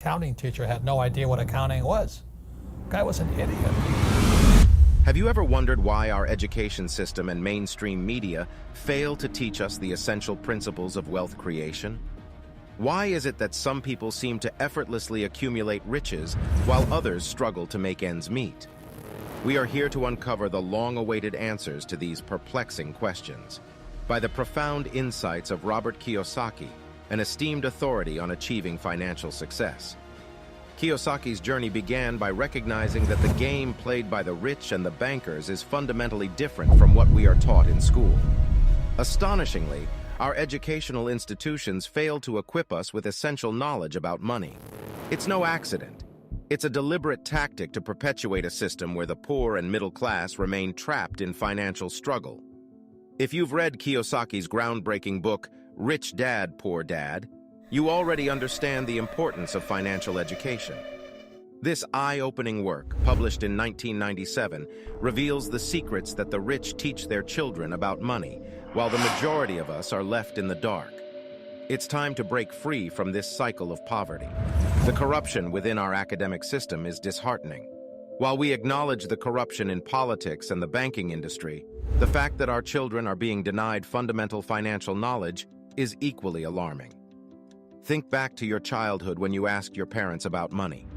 Accounting teacher had no idea what accounting was. Guy was an idiot. Have you ever wondered why our education system and mainstream media fail to teach us the essential principles of wealth creation? Why is it that some people seem to effortlessly accumulate riches while others struggle to make ends meet? We are here to uncover the long-awaited answers to these perplexing questions by the profound insights of Robert Kiyosaki, an esteemed authority on achieving financial success. Kiyosaki's journey began by recognizing that the game played by the rich and the bankers is fundamentally different from what we are taught in school. Astonishingly, our educational institutions fail to equip us with essential knowledge about money. It's no accident. It's a deliberate tactic to perpetuate a system where the poor and middle class remain trapped in financial struggle. If you've read Kiyosaki's groundbreaking book, Rich Dad, Poor Dad, you already understand the importance of financial education. This eye-opening work, published in 1997, reveals the secrets that the rich teach their children about money, while the majority of us are left in the dark. It's time to break free from this cycle of poverty. The corruption within our academic system is disheartening. While we acknowledge the corruption in politics and the banking industry, the fact that our children are being denied fundamental financial knowledge is equally alarming. Think back to your childhood when you asked your parents about money.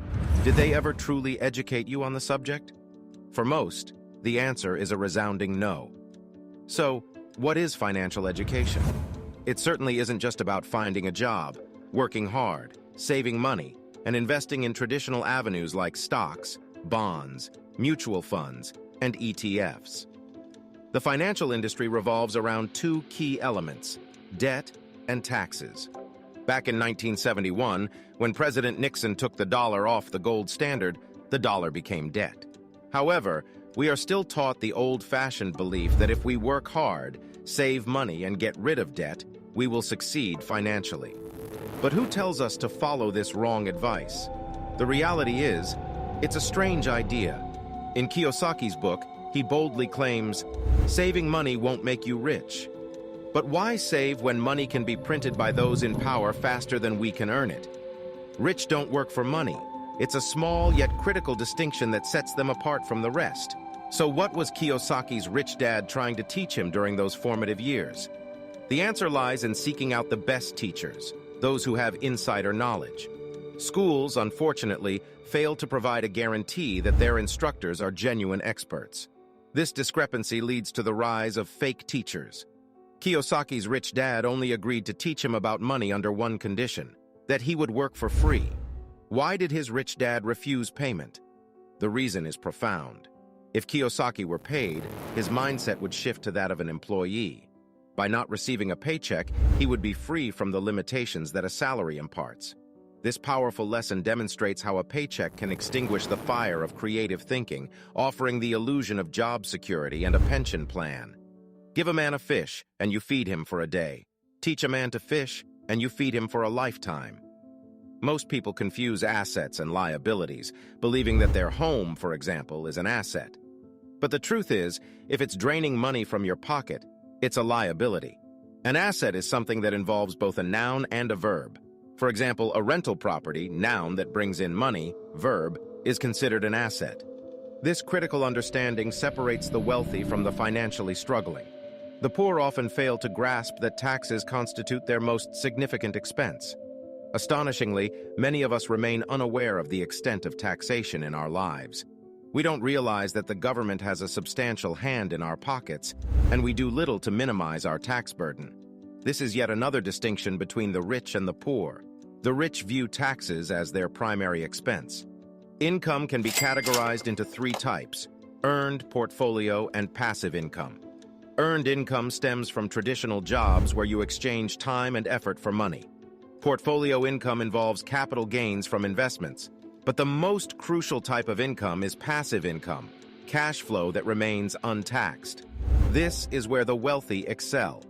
Did they ever truly educate you on the subject? For most, the answer is a resounding no. So, what is financial education? It certainly isn't just about finding a job, working hard, saving money, and investing in traditional avenues like stocks, bonds, mutual funds, and ETFs. The financial industry revolves around two key elements: debt and taxes. Back in 1971, when President Nixon took the dollar off the gold standard, the dollar became debt. However, we are still taught the old-fashioned belief that if we work hard, save money, and get rid of debt, we will succeed financially. But who tells us to follow this wrong advice? The reality is, it's a strange idea. In Kiyosaki's book, he boldly claims, "Saving money won't make you rich." But why save when money can be printed by those in power faster than we can earn it? Rich don't work for money. It's a small yet critical distinction that sets them apart from the rest. So what was Kiyosaki's rich dad trying to teach him during those formative years? The answer lies in seeking out the best teachers, those who have insider knowledge. Schools, unfortunately, fail to provide a guarantee that their instructors are genuine experts. This discrepancy leads to the rise of fake teachers. Kiyosaki's rich dad only agreed to teach him about money under one condition: that he would work for free. Why did his rich dad refuse payment? The reason is profound. If Kiyosaki were paid, his mindset would shift to that of an employee. By not receiving a paycheck, he would be free from the limitations that a salary imparts. This powerful lesson demonstrates how a paycheck can extinguish the fire of creative thinking, offering the illusion of job security and a pension plan. Give a man a fish, and you feed him for a day. Teach a man to fish, and you feed him for a lifetime. Most people confuse assets and liabilities, believing that their home, for example, is an asset. But the truth is, if it's draining money from your pocket, it's a liability. An asset is something that involves both a noun and a verb. For example, a rental property, noun that brings in money, verb, is considered an asset. This critical understanding separates the wealthy from the financially struggling. The poor often fail to grasp that taxes constitute their most significant expense. Astonishingly, many of us remain unaware of the extent of taxation in our lives. We don't realize that the government has a substantial hand in our pockets, and we do little to minimize our tax burden. This is yet another distinction between the rich and the poor. The rich view taxes as their primary expense. Income can be categorized into three types: earned, portfolio, and passive income. Earned income stems from traditional jobs where you exchange time and effort for money. Portfolio income involves capital gains from investments. But the most crucial type of income is passive income, cash flow that remains untaxed. This is where the wealthy excel.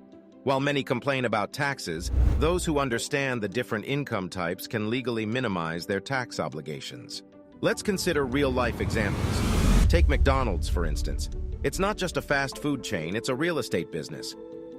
While many complain about taxes, those who understand the different income types can legally minimize their tax obligations. Let's consider real-life examples. Take McDonald's, for instance. It's not just a fast food chain, it's a real estate business.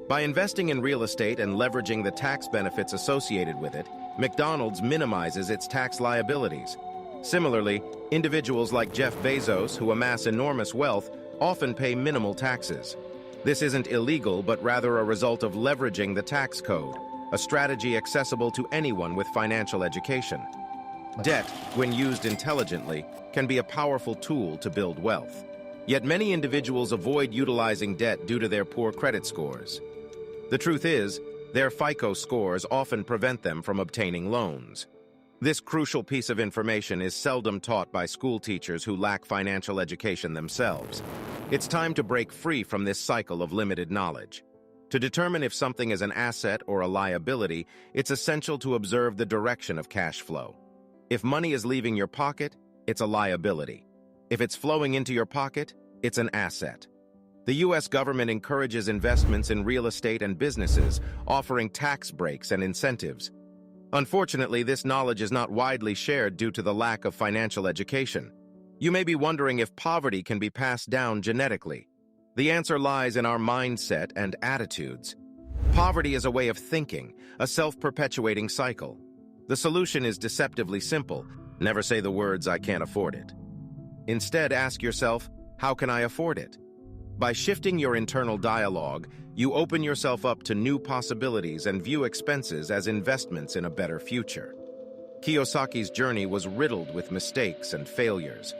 By investing in real estate and leveraging the tax benefits associated with it, McDonald's minimizes its tax liabilities. Similarly, individuals like Jeff Bezos, who amass enormous wealth, often pay minimal taxes. This isn't illegal, but rather a result of leveraging the tax code, a strategy accessible to anyone with financial education. Debt, when used intelligently, can be a powerful tool to build wealth. Yet many individuals avoid utilizing debt due to their poor credit scores. The truth is, their FICO scores often prevent them from obtaining loans. This crucial piece of information is seldom taught by school teachers who lack financial education themselves. It's time to break free from this cycle of limited knowledge. To determine if something is an asset or a liability, it's essential to observe the direction of cash flow. If money is leaving your pocket, it's a liability. If it's flowing into your pocket, it's an asset. The U.S. government encourages investments in real estate and businesses, offering tax breaks and incentives. Unfortunately, this knowledge is not widely shared due to the lack of financial education. You may be wondering if poverty can be passed down genetically. The answer lies in our mindset and attitudes. Poverty is a way of thinking, a self-perpetuating cycle. The solution is deceptively simple. Never say the words, "I can't afford it." Instead, ask yourself, how can I afford it? By shifting your internal dialogue, you open yourself up to new possibilities and view expenses as investments in a better future. Kiyosaki's journey was riddled with mistakes and failures.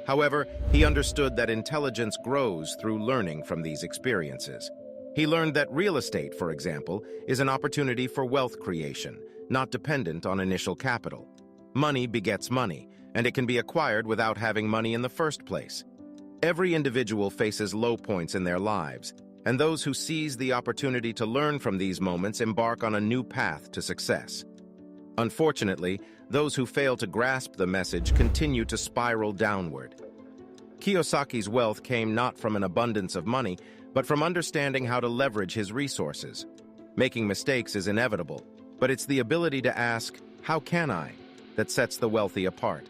However, he understood that intelligence grows through learning from these experiences. He learned that real estate, for example, is an opportunity for wealth creation, not dependent on initial capital. Money begets money, and it can be acquired without having money in the first place. Every individual faces low points in their lives, and those who seize the opportunity to learn from these moments embark on a new path to success. Unfortunately, those who fail to grasp the message continue to spiral downward. Kiyosaki's wealth came not from an abundance of money, but from understanding how to leverage his resources. Making mistakes is inevitable, but it's the ability to ask, "How can I?" that sets the wealthy apart.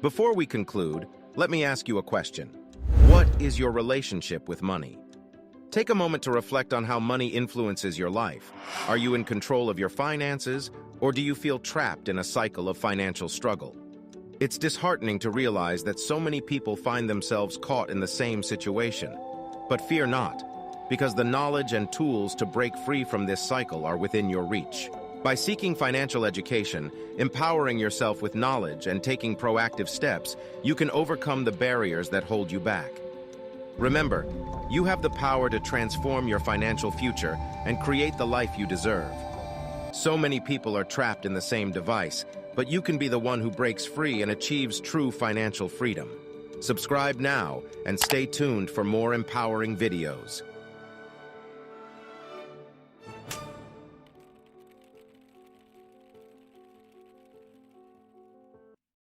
Before we conclude, let me ask you a question. What is your relationship with money? Take a moment to reflect on how money influences your life. Are you in control of your finances, or do you feel trapped in a cycle of financial struggle? It's disheartening to realize that so many people find themselves caught in the same situation. But fear not, because the knowledge and tools to break free from this cycle are within your reach. By seeking financial education, empowering yourself with knowledge, and taking proactive steps, you can overcome the barriers that hold you back. Remember, you have the power to transform your financial future and create the life you deserve. So many people are trapped in the same device, but you can be the one who breaks free and achieves true financial freedom. Subscribe now and stay tuned for more empowering videos.